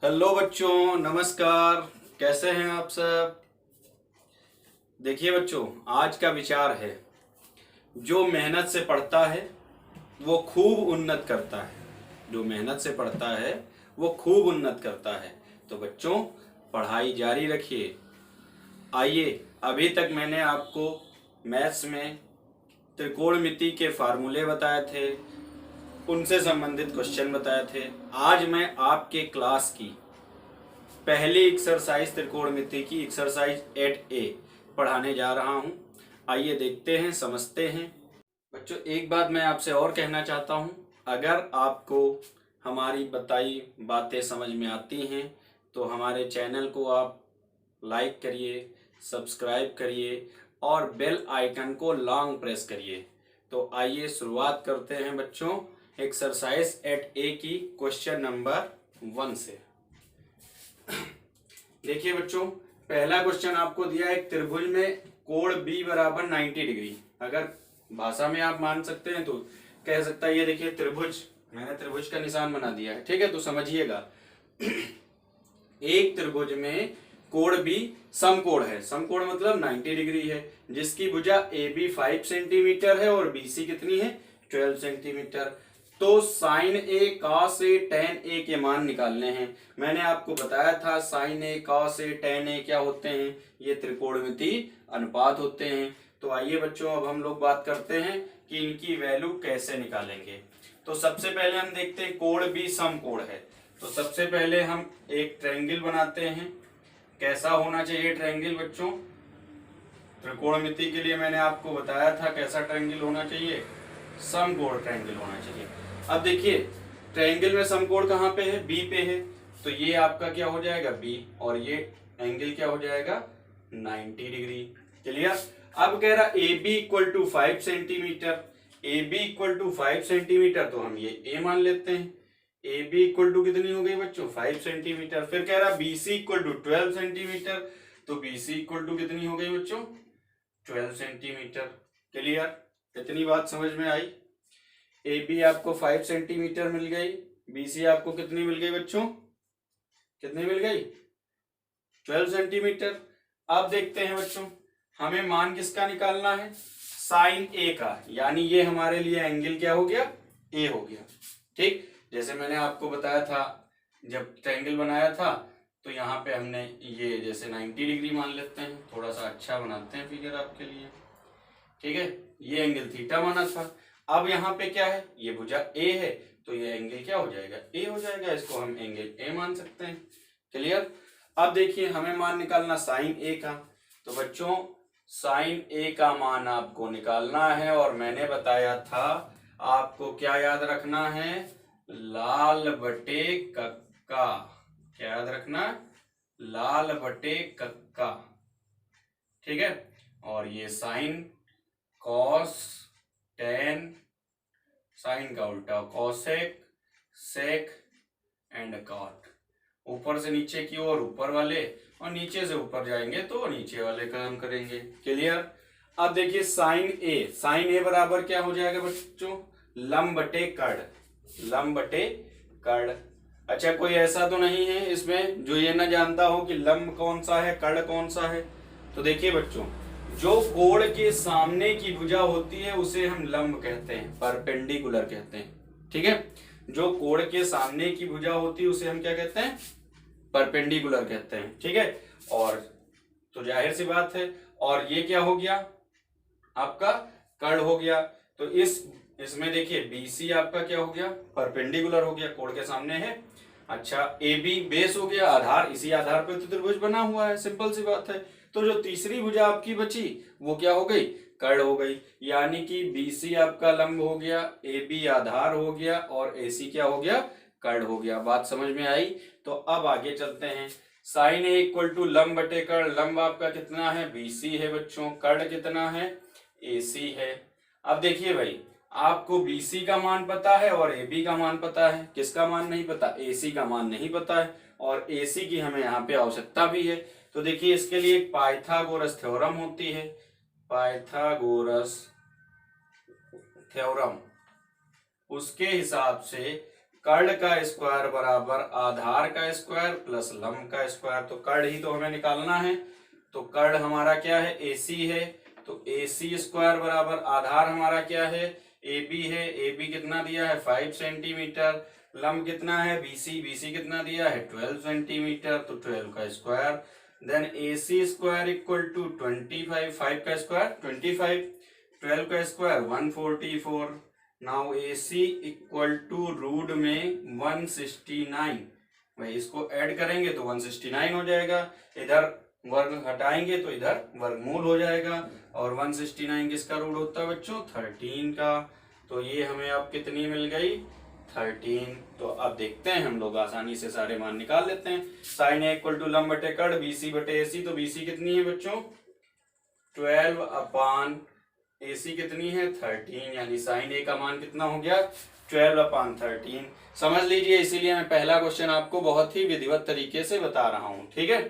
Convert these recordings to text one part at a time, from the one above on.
Hello बच्चों, नमस्कार। कैसे हैं आप सब। देखिए बच्चों, आज का विचार है जो मेहनत से पढ़ता है वो खूब उन्नत करता है। जो मेहनत से पढ़ता है वो खूब उन्नत करता है। तो बच्चों, पढ़ाई जारी रखिए। आइए, अभी तक मैंने आपको मैथ्स में त्रिकोणमिति के फार्मूले बताए थे, उनसे संबंधित क्वेश्चन बताए थे। आज मैं आपके क्लास की पहली एक्सरसाइज त्रिकोणमिति की एक्सरसाइज 8A पढ़ाने जा रहा हूं। आइए देखते हैं, समझते हैं। बच्चों, एक बात मैं आपसे और कहना चाहता हूं। अगर आपको हमारी बताई बातें समझ में आती हैं तो हमारे चैनल को आप लाइक करिए, सब्सक्राइब करिए और बेल आइकन को लॉन्ग प्रेस करिए। तो आइए शुरुआत करते हैं बच्चों एक्सरसाइज 8A की क्वेश्चन नंबर 1 से। देखिए बच्चों, पहला क्वेश्चन आपको दिया है, एक त्रिभुज में कोण B बराबर 90 डिग्री। अगर भाषा में आप मान सकते हैं तो कह सकता है, ये देखिए त्रिभुज, मैंने त्रिभुज का निशान बना दिया है, ठीक है। तो समझिएगा, एक त्रिभुज में कोण B समकोण है। समकोण मतलब 90 डिग्री है, जिसकी भुजा AB 5 सेंटीमीटर है और BC कितनी है, 12 सेंटीमीटर। तो sign A cos A ten ए के मान निकालने हैं। मैंने आपको बताया था sign A cos A ten ए क्या होते हैं, ये त्रिकोणमिति अनुपात होते हैं। तो आइए बच्चों, अब हम लोग बात करते हैं कि इनकी वैल्यू कैसे निकालेंगे। तो सबसे पहले हम देखते हैं कोण B समकोण है। तो सबसे पहले हम एक ट्रायंगल बनाते हैं। कैसा होना चाहिए ट्रायंगल बच्चों, त्रिकोणमिति के लिए मैंने आपको बताया था कैसा ट्रायंगल होना चाहिए, समकोण ट्रायंगल होना चाहिए। अब देखिए, ट्रायंगल में समकोण कहाँ पे है, बी पे है। तो ये आपका क्या हो जाएगा, बी, और ये एंगल क्या हो जाएगा, 90 डिग्री। क्लियर। अब कह रहा A B equal to 5 centimetre. A B equal to 5 centimetre, तो हम ये ए मान लेते हैं। ए बी इक्वल टू कितनी हो गई बच्चों, 5 सेंटीमीटर। फिर कह रहा B C equal to 12 centimetre. तो बी सी इक्वल टू कितनी हो गई बच्चों, 12 सेंटीमीटर। क्लियर। कितनी बात समझ में आई। ए बी आपको 5 सेंटीमीटर मिल गई, बी सी आपको कितनी मिल गई बच्चों, कितनी मिल गई, 12 सेंटीमीटर। अब देखते हैं बच्चों, हमें मान किसका निकालना है, साइन ए का, यानी ये हमारे लिए एंगल क्या हो गया, ए हो गया। ठीक, जैसे मैंने आपको बताया था जब ट्रायंगल बनाया था, तो यहाँ पे हमने ये जैसे 90 डिग्री मान लेते हैं, थोड़ा सा अच्छा बनाते हैं फिगर आपके लिए, ठीक है। ये एंगल थीटा माना था। अब यहाँ पे क्या है, ये भुजा ए है, तो ये एंगल क्या हो जाएगा, ए हो जाएगा। इसको हम एंगल ए मान सकते हैं। क्लियर। अब देखिए, हमें मान निकालना साइन ए का। तो बच्चों, साइन ए का मान आपको निकालना है, और मैंने बताया था आपको क्या याद रखना है, लाल बटे कक्का। क्या याद रखना, लाल बटे कक्का, ठीक है। और ये साइन, कॉस, टेन, साइन का उल्टा कॉसेक, सेक एंड कॉट। ऊपर से नीचे की ओर ऊपर वाले, और नीचे से ऊपर जाएंगे तो नीचे वाले काम करेंगे। क्लियर। अब देखिए साइन ए बराबर क्या हो जाएगा बच्चों, लंब बटे कर्ण, लंब बटे कर्ण। अच्छा, कोई ऐसा तो नहीं है इसमें जो ये ना जानता हो कि लंब कौन सा है, कर्ण कौन सा है। तो देखिए बच्चों, जो कोण के सामने की भुजा होती है उसे हम लंब कहते हैं, परपेंडिकुलर कहते हैं, ठीक है। जो कोण के सामने की भुजा होती है उसे हम क्या कहते हैं, परपेंडिकुलर कहते हैं, ठीक है। और तो जाहिर सी बात है, और ये क्या हो गया आपका, कर्ण हो गया। तो इसमें देखिए बीसी आपका क्या हो गया, परपेंडिकुलर हो गया, कोण के सामने है। अच्छा, ए बी बेस हो गया, आधार, इसी आधार पे तो त्रिभुज बना हुआ है, सिंपल सी बात है। तो जो तीसरी भुजा आपकी बची वो क्या हो गई, कर्ण हो गई। यानी कि बीसी आपका लंब हो गया, ए बी आधार हो गया, और एसी क्या हो गया, कर्ण हो गया। बात समझ में आई। तो अब आगे चलते हैं। साइन ए इक्वल टू लंब बटे कर्ण। लंब आपका कितना है, बीसी है बच्चों, कर्ण कितना है, एसी है। अब देखिए भाई, आपको बीसी का मान पता है और एबी का मान पता है, किसका मान नहीं पता, एसी का मान नहीं पता है, और एसी की हमें यहाँ पे आवश्यकता भी है। तो देखिए, इसके लिए एक पाइथागोरस थ्योरम होती है, पाइथागोरस थ्योरम। उसके हिसाब से कर्ण का स्क्वायर बराबर आधार का स्क्वायर प्लस लंब का स्क्वायर। तो कर्ण ही तो हमें निकालना है, तो कर्ण हमारा क्या है, AC है, तो AC स्क्वायर बराबर आधार हमारा क्या है, AB है। AB कितना दिया है 5 सेंटीमीटर, लंब कितना है BC कितना दिया है 12 सेंटीमीटर, तो 12 का square. Then AC square equal to 25, 5 का स्क्वायर 25, 12 का square 144। Now AC equal to root में 169, भाई इसको ऐड करेंगे तो 169 हो जाएगा, इधर वर्ग हटाएंगे तो इधर वर्गमूल हो जाएगा, और 169 किसका रूट होता है बच्चों 13 का। तो ये हमें अब कितनी मिल गई 13। तो अब देखते हैं हम लोग आसानी से सारे मान निकाल लेते हैं। साइन ए इक्वल टू लंब बटे कर्ण BC बटे AC, तो BC कितनी है बच्चों 12 अपान AC कितनी है 13, यानी साइन ए का मान कितना हो गया 12 अपान 13। समझ लीजिए, इसीलिए मैं पहला क्वेश्चन आपको बहुत ही विधिवत तरीके से बता रहा हूं, ठीक है।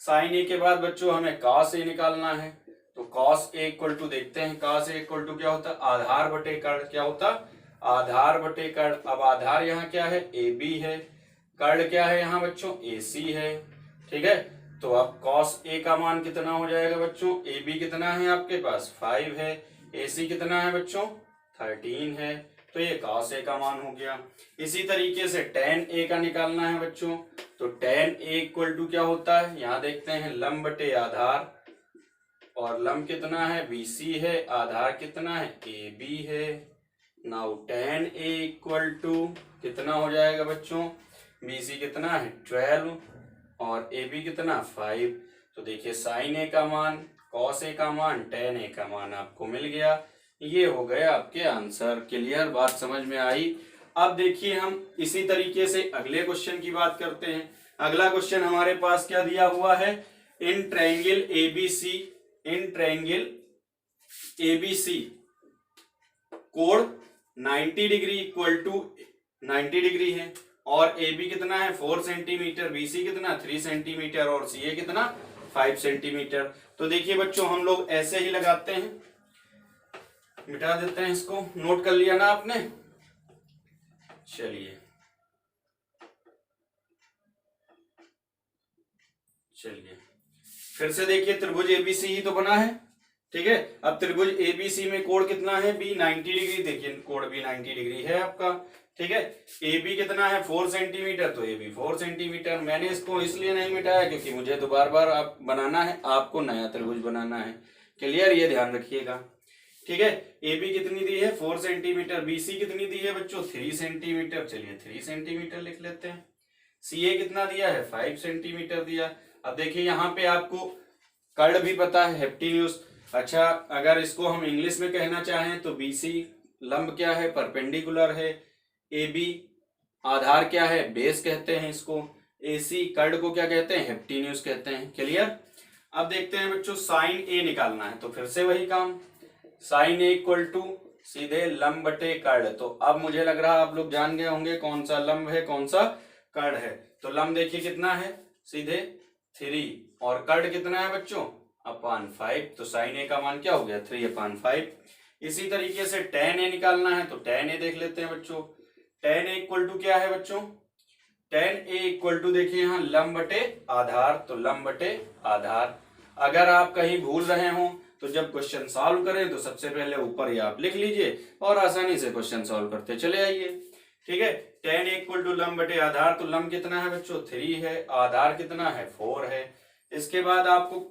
साइन ए के बाद बच्चों हमें कॉस ए निकालना है, तो कॉस ए इक्वल टू देखते हैं, कॉस ए इक्वल टू क्या होता है आधार बटे कर्ण, क्या होता आधार बटे कर्ण। अब आधार यहाँ क्या है AB है, कर्ण क्या है यहाँ बच्चों AC है, ठीक है। तो अब कॉस ए का मान कितना हो जाएगा बच्चों, AB कितना है आपके पास 5 है, AC कितना है बच्चों 13 है, तो ये कॉस ए का मान हो गया। इसी तरीके से tan ए का निकालना है बच्चों, तो tan ए इक्वल टू क्या होता है, यहाँ देखते हैं लंब बटे आधार, और लंब कितना है BC है, आधार कितना है AB है। Now tan A equal to कितना हो जाएगा बच्चों, BC कितना है 12 और AB कितना 5। तो देखिए साइन ए का मान, कॉस ए का मान, tan ए का मान आपको मिल गया। ये हो गया आपके आंसर। क्लियर, बात समझ में आई। अब देखिए हम इसी तरीके से अगले क्वेश्चन की बात करते हैं। अगला क्वेश्चन हमारे पास क्या दिया हुआ है, इन ट्रायंगल ABC कोण 90 डिग्री इक्वल टू 90 डिग्री है, और AB कितना है 4 सेंटीमीटर, BC कितना 3 सेंटीमीटर और CA कितना 5 सेंटीमीटर। तो देखिए बच्चों हम लोग ऐसे ही लगाते हैं, मिटा देते हैं इसको, नोट कर लिया ना आपने। चलिए फिर से देखिए, त्रिभुज ABC ही तो बना है, ठीक है। अब त्रिभुज ABC में कोण कितना है B 90 डिग्री, देखिए कोण B 90 डिग्री है आपका, ठीक है। AB कितना है 4 सेंटीमीटर, तो AB 4 सेंटीमीटर। मैंने इसको इसलिए नहीं मिटाया क्योंकि मुझे तो बार बार आप बनाना है, आपको नया त्रिभुज बनाना है। क्लियर, ये ध्यान रखिएगा, ठीक है। AB कितनी दी है 4 सेंटीमीटर, BC कितनी दी है बच्चों 3 सेंटीमीटर, चलिए 3 सेंटीमीटर लिख लेते हैं। CA कितना दिया है 5 सेंटीमीटर दिया। अब देखिए यहाँ पे आपको कर्ण भी पता है हेप्टिन्यूज। अच्छा, अगर इसको हम इंग्लिश में कहना चाहें तो BC लंब क्या है परपेंडिकुलर है, AB आधार क्या है बेस कहते हैं इसको, AC कर्ण को क्या कहते हैं हेप्टिन्यूज कहते हैं। क्लियर। अब देखते हैं बच्चों साइन A निकालना है, तो फिर से वही काम, साइन A इक्वल टू सीधे लंब बटे कर्ण। तो अब मुझे लग रहा है आप लोग जान गए होंगे कौन सा लंब है कौन सा कर्ण है। तो लंब देखिए कितना है सीधे 3, और कर्ण कितना है बच्चों अपान 5, तो साइन A का मान क्या हो गया 3 अपान 5। इसी तरीके से tan A निकालना है, तो tan A देख लेते हैं बच्चों। tan A इक्वल टू क्या है बच्चों, tan A इक्वल टू देखिए यहाँ लंब बटे आधार, तो लंब बटे आधार। अगर आप कहीं भूल रहे हो तो जब क्वेश्चन सॉल्व करें तो सबसे पहले ऊपर ही आप लिख लीजिए और आसानी से क्वेश्चन सॉल्व करते चले आइए, ठीक है। tan इक्वल टू लंब बटे आधार, तो लंब कितना है बच्चों 3 है, आधार कितना है 4 है। इसके बाद आपको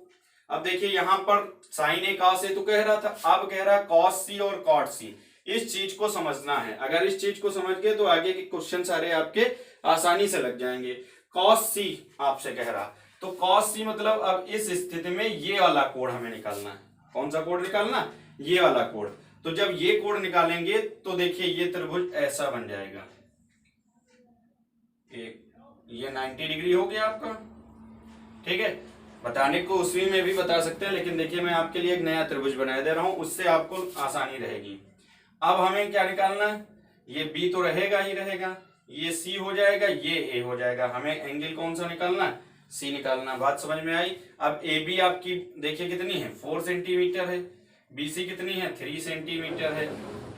अब देखिए यहाँ पर साइन ए कॉस ए तो कह रहा था, अब कह रहा है कॉस सी और कॉट सी। इस चीज को समझना है, अगर इस चीज को समझ गए तो आगे के क्वेश्चन सारे आपके आसानी से लग जाएंगे। कॉस सी आपसे कह रहा, तो कॉस सी मतलब अब इस स्थिति में ये वाला कोण हमें निकालना है। कौन सा कोण निकालना, ये वाला कोण। तो जब ये कोण निकालेंगे तो देखिए ये त्रिभुज ऐसा बन जाएगा, ये 90 डिग्री हो गया आपका, ठीक है। बताने को उसी में भी बता सकते हैं, लेकिन देखिए मैं आपके लिए एक नया त्रिभुज बना दे रहा हूं, उससे आपको आसानी रहेगी। अब हमें क्या निकालना है, ये B तो रहेगा ही रहेगा, ये C हो जाएगा, ये A हो जाएगा। हमें एंगल कौन सा निकालना है, C निकालना। बात समझ में आई। अब AB आपकी देखिए कितनी है 4 सेंटीमीटर है, BC कितनी है 3 सेंटीमीटर है।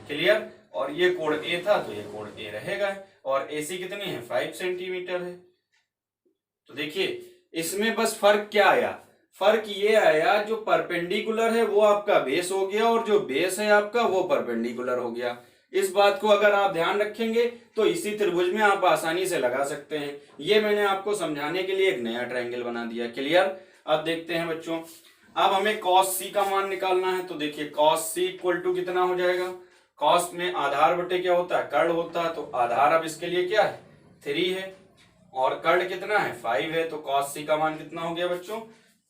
क्लियर। और ये कोण A था तो ये कोण A रहेगा, और AC कितनी है 5 सेंटीमीटर है। तो देखिए इसमें बस फर्क क्या आया, फर्क ये आया जो परपेंडिकुलर है वो आपका बेस हो गया और जो बेस है आपका वो परपेंडिकुलर हो गया। इस बात को अगर आप ध्यान रखेंगे तो इसी त्रिभुज में आप आसानी से लगा सकते हैं। ये मैंने आपको समझाने के लिए एक नया ट्रायंगल बना दिया। क्लियर। अब देखते हैं बच्चों, अब हमें cos c का मान निकालना है। तो देखिए cos c इक्वल टू कितना हो जाएगा, cos में आधार बटे क्या होता है, कर्ण होता है। तो आधार अब इसके लिए क्या है 3 है और कर्ण कितना है 5 है। तो cos c का मान कितना हो गया बच्चों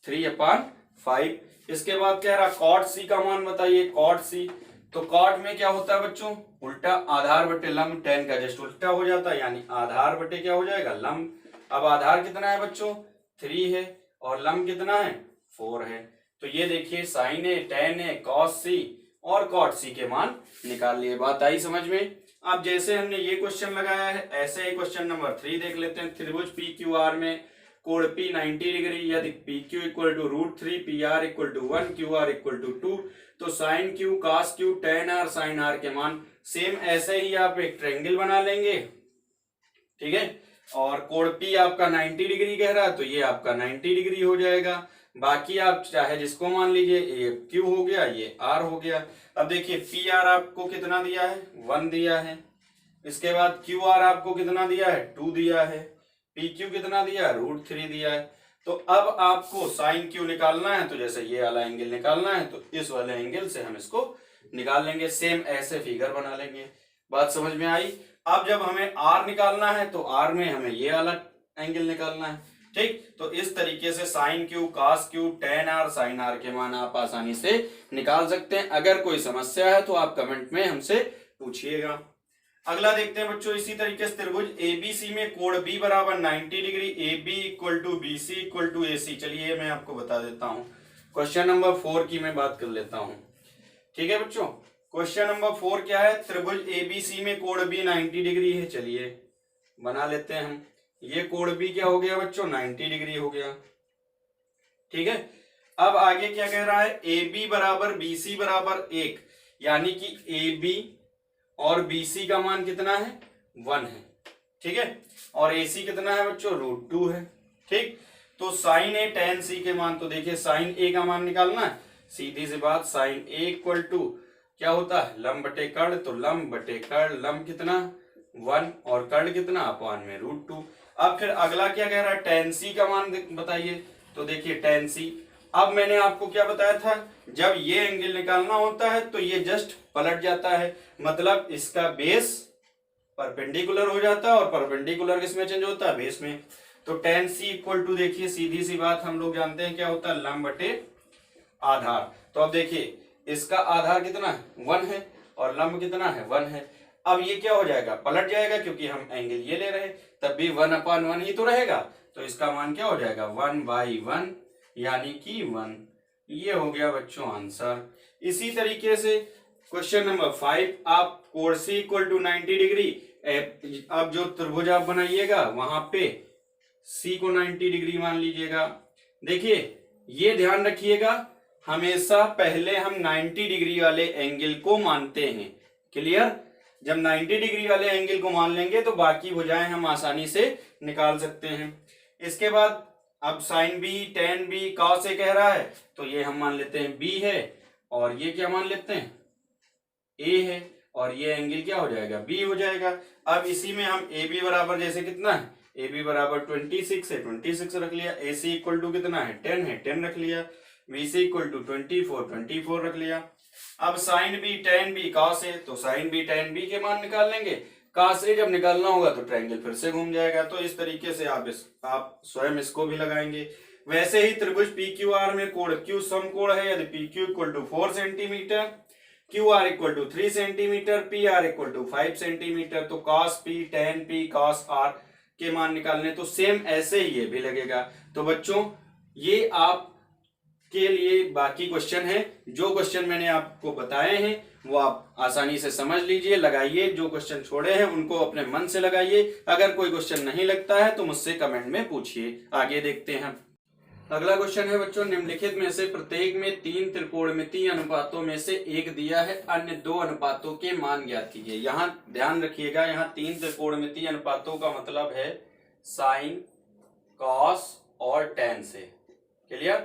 3/5। इसके बाद कह रहा cot c का मान बताइए, cot c। तो cot में क्या होता है बच्चों, उल्टा आधार बटे लंब, tan का जस्ट उल्टा हो जाता है, यानी आधार बटे क्या हो जाएगा लंब। अब आधार कितना है बच्चों 3 है और लंब कितना है 4 है। तो ये देखिए sin है, tan है, cos c और cot c के मान निकाल लिए। बात आई समझ में। अब जैसे हमने ये क्वेश्चन लगाया है ऐसे ही क्वेश्चन नंबर 3 देख लेते हैं। त्रिभुज PQR में कोण P 90 डिग्री, यदि PQ equal to √3, PR equal to 1, QR equal to 2, तो sin Q, cos Q, tan R, sin R के मान सेम ऐसे ही आप एक ट्रायंगल बना लेंगे। ठीक है, और कोण P आपका 90 डिग्री कह रहा है तो ये आपका 90 डिग्री हो जाएगा। बाकी आप चाहे जिसको मान लीजिए, ये Q हो गया, ये R हो गया। अब देखिए PR आपको कितना दिया है 1 दिया है, इसके बाद QR आपको कितना दिया है 2 दिया है, PQ कितना दिया है √3 दिया है। तो अब आपको sin Q निकालना है, तो जैसे ये वाला एंगल निकालना है तो इस वाले एंगल से हम इसको निकाल लेंगे, सेम ऐसे फिगर बना लेंगे। बात समझ में आई। अब जब हमें R निकालना है तो R में हमें ये वाला एंगल निकालना है। ठीक, तो इस तरीके से sin Q, cos Q, tan R, sin R के मान आप आसानी से निकाल सकते हैं। अगर कोई समस्या है तो आप कमेंट में हमसे पूछिएगा। अगला देखते हैं बच्चों, इसी तरीके से त्रिभुज ABC में कोण B बराबर 90 degree, AB equal to BC equal to AC। चलिए मैं आपको बता देता हूँ। क्वेश्चन नंबर 4 की मैं बात कर लेता हूँ। ठीक है बच्चों, क्वेश्चन नंबर 4 क्या है, त्रिभुज ABC में कोण B 90 डिग्री है। चलिए बना लेते हैं हम। ये कोण B क्या हो गया बच्चों 90 डिग्री हो गया। ठीक है, अब आगे क्या कह रहा है, AB बराबर BC बराबर 1, यानी कि AB और BC का मान कितना है 1 है। ठीक है, और AC कितना है बच्चों √2 है। ठीक, तो sin A tan C के मान, तो देखिए sin A का मान निकालना है। सीधी सी बात, sin A इक्वल टू क्या होता है लंब बटे कर्ण, तो लंब बटे कर्ण, लंब कितना 1 और कर्ण कितना अपान में √2। अब फिर अगला क्या कह रहा है, tan C का मान बताइए। तो देखिए tan C, अब मैंने आपको क्या बताया था, जब ये एंगल निकालना होता है तो ये जस्ट पलट जाता है, मतलब इसका बेस परपेंडिकुलर हो जाता है और परपेंडिकुलर किसमें चेंज होता है बेस में। तो tan C इक्वल टू देखिए सीधी सी बात हम लोग जानते हैं क्या होता है लंब बटे आधार। तो अब देखिए इसका आधार कितना है 1 है और लंब कितना है 1 है। अब ये क्या हो जाएगा पलट जाएगा, क्योंकि हम एंगल ये ले रहे हैं, तब भी 1/1 ही तो रहेगा। तो इसका मान क्या हो जाएगा 1/1 यानी कि 1। ये हो गया बच्चों आंसर। इसी तरीके से क्वेश्चन नंबर 5, आप कोण C इक्वल टू 90 डिग्री, अब जो त्रिभुज आप बनाइएगा वहां पे C को 90 डिग्री मान लीजिएगा। देखिए ये ध्यान रखिएगा, हमेशा पहले हम 90 डिग्री वाले एंगल को मानते हैं। क्लियर, जब 90 डिग्री वाले एंगल को मान लेंगे तो बाकी भुजाएं हम आसानी से निकाल सकते हैं। इसके बाद अब sin B, tan B, cos A कह रहा है तो ये हम मान लेते हैं B है और ये क्या मान लेते हैं A है और ये एंगल क्या हो जाएगा B हो जाएगा। अब इसी में हम AB बराबर जैसे कितना है, AB बराबर 26 है, 26 रख लिया। AC इक्वल टू कितना है 10 है, 10 रख लिया। BC इक्वल टू 24, 24 रख लिया। अब sin B, tan B, cos A, तो sin B, tan B के मान निकाल लेंगे। cos A जब निकालना होगा तो ट्रायंगल फिर से घूम जाएगा। तो इस तरीके से आप स्वयं इसको भी लगाएंगे। वैसे ही त्रिभुज PQR में कोण Q समकोण है, यदि PQ equal to 4 centimetre, QR equal to 3 centimetre, PR equal to 5 centimetre, तो cos P, tan P, cos R के मान निकालने, तो सेम ऐसे ही ये भी लगेगा। तो बच्चों ये आप के लिए बाकी क्वेश्चन है, जो क्वेश्चन मैंने आपको बताए हैं वो आप आसानी से समझ लीजिए, लगाइए। जो क्वेश्चन छोड़े हैं उनको अपने मन से लगाइए। अगर कोई क्वेश्चन नहीं लगता है तो मुझसे कमेंट में पूछिए। आगे देखते हैं। अगला क्वेश्चन है बच्चों, निम्नलिखित में से प्रत्येक में 3 त्रिकोणमितीय अनुपातों में से एक दिया है, अन्य 2 अनुपातों के मान ज्ञात कीजिए। यहाँ ध्यान रखिएगा, यहाँ 3 त्रिकोणमितीय अनुपातों का मतलब है साइन, कॉस और टेन से। क्लियर?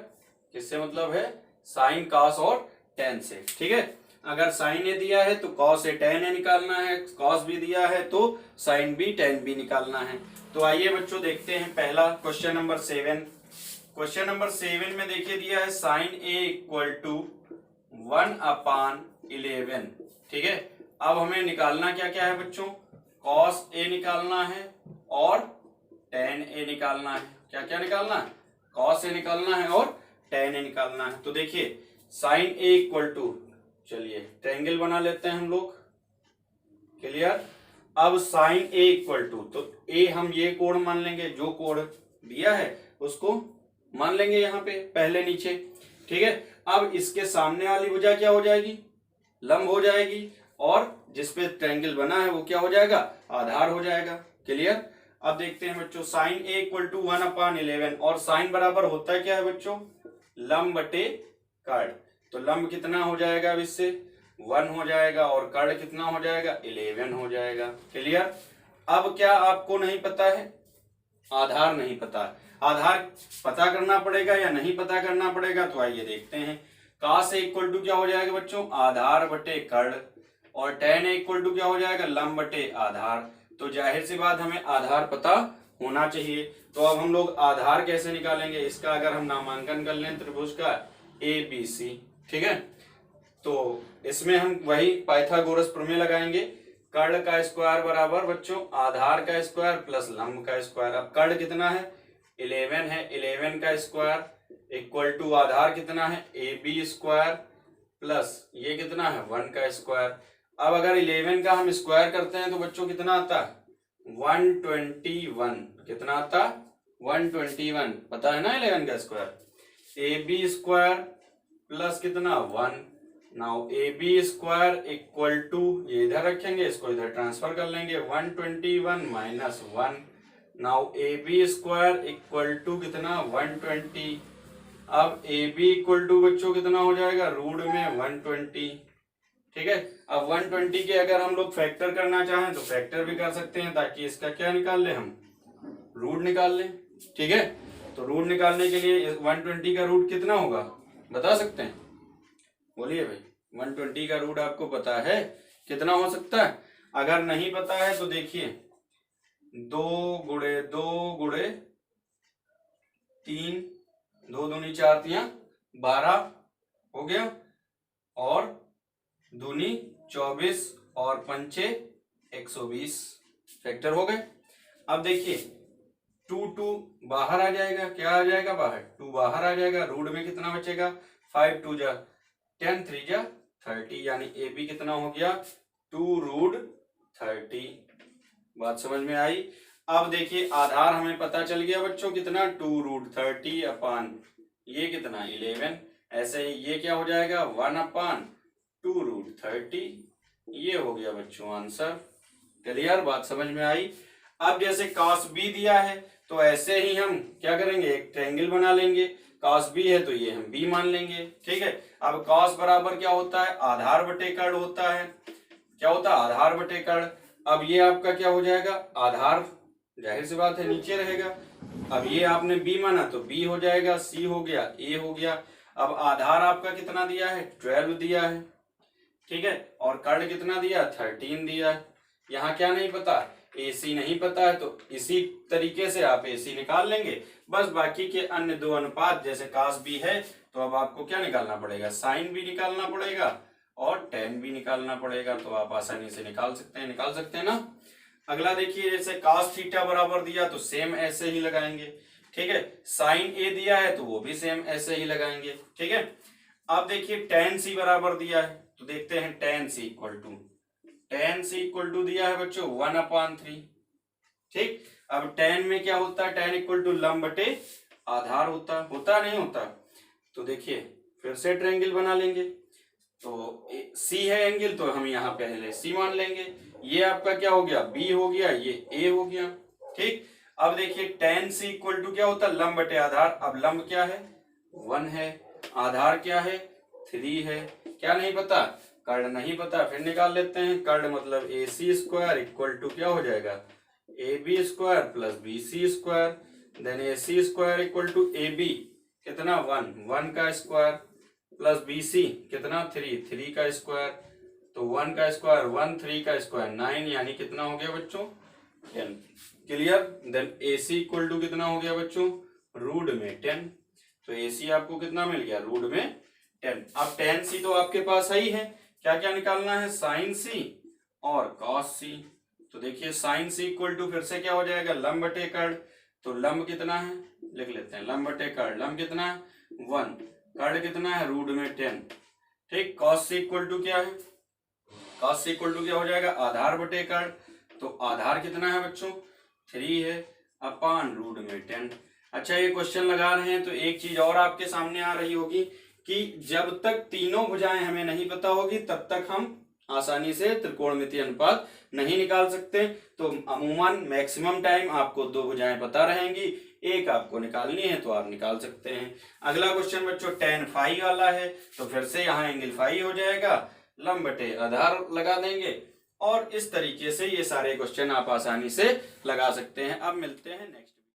किससे मतलब है? साइन, कॉस और टेन से। ठीक है, अगर साइन ए दिया है तो कॉस ए टेन ए निकालना है, कॉस भी दिया है तो साइन बी टेन बी निकालना है। तो आइए बच्चों देखते हैं पहला क्वेश्चन नंबर 7। क्वेश्चन नंबर 7 में देखिए दिया है साइन ए इक्वल टू 1/11। ठीक है, अब हमें निकालना क्या क्या है बच्चों? कॉस ए निकालना है और टेन ए निकालना है। क्या क्या निकालना है? कॉस ए निकालना है और टेन ए निकालना है। तो देखिए साइन ए इक्वल टू, चलिए ट्रायंगल बना लेते हैं हम लोग। क्लियर? अब साइन ए इक्वल टू, तो ए हम ये कोण मान लेंगे, जो कोण दिया है उसको मान लेंगे यहाँ पे पहले नीचे। ठीक है, अब इसके सामने वाली भुजा क्या हो जाएगी? लंब हो जाएगी, और जिसपे ट्रायंगल बना है वो क्या हो जाएगा? आधार हो जाएगा। क्लियर? अब देखते हैं बच्चों, साइन ए इक्वल टू 1/11, और साइन बराबर होता है क्या है बच्चों? लंब बटे कर्ण। तो लंब कितना हो जाएगा? अब इससे 1 हो जाएगा, और कर्ण कितना हो जाएगा? 11 हो जाएगा। क्लियर? अब क्या आपको नहीं पता है? आधार नहीं पता है। आधार पता करना पड़ेगा या नहीं पता करना पड़ेगा? तो आइए देखते हैं। कॉस ए इक्वल टू क्या हो जाएगा बच्चों? आधार बटे कर्ण, और टेन ए इक्वल टू क्या हो जाएगा? लंब बटे आधार। तो जाहिर सी बात हमें आधार पता होना चाहिए। तो अब हम लोग आधार कैसे निकालेंगे इसका? अगर हम नामांकन कर लें त्रिभुज का ABC, ठीक है, तो इसमें हम वही पाइथागोरस प्रमेय लगाएंगे। कर्ण का स्क्वायर बराबर बच्चों आधार का स्क्वायर प्लस लंब का स्क्वायर। अब कर्ण कितना है? 11 है, 11 का स्क्वायर इक्वल टू आधार कितना है? AB स्क्वायर प्लस ये कितना है? 1 का स्क्वायर। अब अगर 11 का हम स्क्वायर करते हैं तो बच्चों कितना आता है? 121। कितना आता? 121। पता है ना 11 का स्क्वायर? AB स्क्वायर प्लस कितना? 1। Now AB square equal to, ये इधर रखेंगे, इसको इधर ट्रांसफर कर लेंगे, 121 minus 1। Now AB square equal to कितना? 120। अब AB इक्वल टू बच्चों कितना हो जाएगा? रूट में 120। ठीक है, अब 120 के अगर हम लोग फैक्टर करना चाहें तो फैक्टर भी कर सकते हैं, ताकि इसका क्या निकाल ले? हम रूट निकाल लें। ठीक है, तो रूट निकालने के लिए 120 का रूट कितना होगा बता सकते हैं? बोलिए भाई, 120 का रूट आपको पता है कितना हो सकता है? अगर नहीं पता है तो देखिए 2 गुणे 2 गुणे 3, 2 दूनी 4 तियां 12 हो गया, और दूनी 24 और पंचे 120 फैक्टर हो गए। अब देखिए 2 बाहर आ जाएगा। क्या आ जाएगा बाहर? 2 बाहर आ जाएगा। रूट में कितना बचेगा? 5 2 जा 10 3 जा 30, यानी AB कितना हो गया? 2 रूट 30। बात समझ में आई? अब देखिए आधार हमें पता चल गया बच्चों कितना? 2 रूट 30 अपान ये कितना? 11। ऐसे ही ये क्या हो जाएगा? 1/2 रूट 30। ये हो गया बच्चों आंसर। क्लियर? बात समझ में आई? अब जैसे cos B दिया है तो ऐसे ही हम क्या करेंगे? एक ट्रायंगल बना लेंगे। cos B है तो ये हम B मान लेंगे। ठीक है, अब cos बराबर क्या होता है? आधार बटे कर्ण होता है। क्या होता है? आधार बटे कर्ण। अब ये आपका क्या हो जाएगा? आधार, जाहिर सी बात है नीचे रहेगा। अब ये आपने B माना तो B हो जाएगा, C हो गया, A हो गया। अब आधार आपका कितना दिया है? 12 दिया है। ठीक है, और कर्ण कितना दिया? 13 दिया है। यहाँ क्या नहीं पता? AC नहीं पता है, तो इसी तरीके से आप AC निकाल लेंगे। बस बाकी के अन्य 2 अनुपात, जैसे cos B है तो अब आपको क्या निकालना पड़ेगा? साइन भी निकालना पड़ेगा और टेन भी निकालना पड़ेगा। तो आप आसानी से निकाल सकते हैं ना। अगला देखिए, जैसे cos थीटा बराबर दिया तो सेम ऐसे ही लगाएंगे। ठीक है, साइन A दिया है तो वो भी सेम ऐसे ही लगाएंगे। ठीक है, अब देखिए tan C बराबर दिया है तो देखते हैं tan C इक्वल टू दिया है बच्चों 1/3। ठीक, अब tan में क्या होता है? tan इक्वल टू लंब बटे आधार होता नहीं होता? तो देखिए फिर से ट्रायंगल बना लेंगे। तो C है एंगल, तो हम यहाँ पहले C मान लेंगे। ये आपका क्या हो गया? B हो गया, ये A हो गया। ठीक, अब देखिए tan c इक्वल टू क्या होता है, लंब बटे आधार। अब लंब क्या है, 1 है, आधार क्या है, 3 है। क्या नहीं पता, कर्ण नहीं पता, फिर निकाल लेते हैं। कर्ण मतलब AC स्क्वायर इक्वल टू क्या हो जाएगा, AB square plus BC square. Then AC square equal to AB कितना 1 का स्क्वायर प्लस BC कितना 3 का स्क्वायर। तो 1 का स्क्वायर 1, 3 का स्क्वायर 9, यानी कितना हो गया बच्चों 10। Clear. Then AC equal to कितना हो गया बच्चों, रूट में 10। तो AC आपको कितना मिल गया, रूट में 10। अब tan c तो आपके पास ही है, क्या क्या निकालना है, sin c और cos c। तो देखिए sin c इक्वल टू फिर से क्या हो जाएगा, लंब बटे कर्ण। तो लंब कितना है, लिख लेते हैं, लंब बटे कर्ण। लंब कितना है 1, कर्ण कितना है रूट में 10। ठीक। cos c इक्वल टू क्या है, cos c इक्वल टू क्या हो जाएगा, आधार बटे कर्ण। तो आधार कितना है बच्चों 3 है, अपान रूट में 10। अच्छा ये क्वेश्चन लगा रहे हैं तो एक चीज और आपके सामने आ रही होगी कि जब तक तीनों भुजाएं हमें नहीं पता होगी तब तक हम आसानी से त्रिकोणमितीय अनुपात नहीं निकाल सकते। तो अमूमन मैक्सिमम टाइम आपको 2 भुजाएं पता रहेंगी, एक आपको निकालनी है तो आप निकाल सकते हैं। अगला क्वेश्चन बच्चों tan फाई वाला है, तो फिर से यहाँ एंगल फाई हो जाएगा, लंब बटे आधार लगा देंगे और इस तरीके से ये सारे क्वेश्चन आप आसानी से लगा सकते हैं। अब मिलते हैं नेक्स्ट।